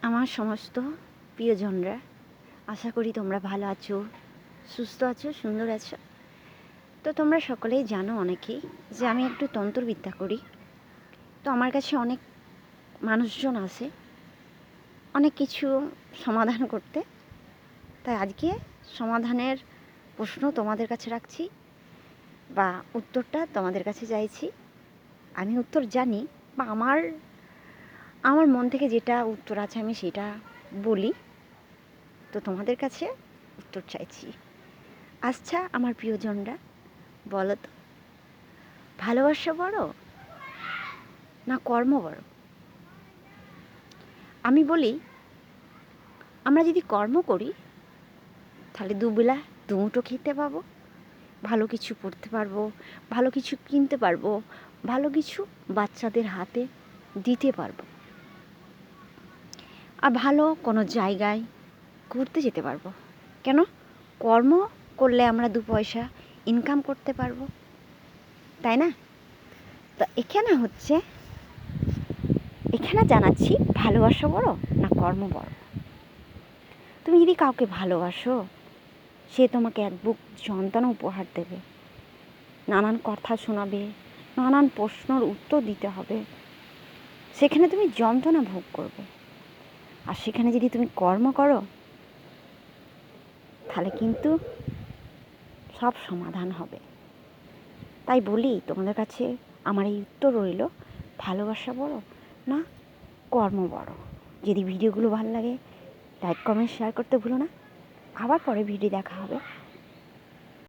আমার সমস্ত প্রিয়জনরা, আশা করি তোমরা ভালো আছো, সুস্থ আছো, সুন্দর আছো। তো তোমরা সকলেই জানো অনেকেই যে আমি একটু তন্ত্রবিদ্যা করি। তো আমার কাছে অনেক মানুষজন আসে অনেক কিছু সমাধান করতে। তাই আজকে সমাধানের প্রশ্ন তোমাদের কাছে রাখছি বা উত্তরটা তোমাদের কাছে চাইছি। আমি উত্তর জানি বা আমার মন থেকে যেটা উত্তর আছে আমি সেটা বলি। তো তোমাদের কাছে উত্তর চাইছি। আচ্ছা আমার প্রিয়জনরা, বলো তো, ভালোবাসা বড় না কর্ম বড়? আমি বলি, আমরা যদি কর্ম করি তাহলে দুবেলা দুমুঠো খেতে পাবো, ভালো কিছু পড়তে পারবো, ভালো কিছু কিনতে পারবো, ভালো কিছু বাচ্চাদের হাতে দিতে পারবো, আর ভালো কোনো জায়গায় ঘুরতে যেতে পারবো। কেন? কর্ম করলে আমরা দু পয়সা ইনকাম করতে পারবো, তাই না? তো এখানে জানাচ্ছি ভালোবাসা বড় না কর্ম বড়। তুমি যদি কাউকে ভালোবাসো, সে তোমাকে এক বুক যন্ত্রণা উপহার দেবে, নানান কথা শোনাবে, নানান প্রশ্নের উত্তর দিতে হবে, সেখানে তুমি যন্ত্রণা ভোগ করবে। আর সেখানে যদি তুমি কর্ম করো তাহলে কিন্তু সব সমাধান হবে। তাই বলি তোমাদের কাছে আমার এই উত্তর রইল, ভালোবাসা বড় না কর্ম বড়। যদি ভিডিওগুলো ভালো লাগে লাইক কমেন্ট শেয়ার করতে ভুলো না। আবার পরে ভিডিও দেখা হবে।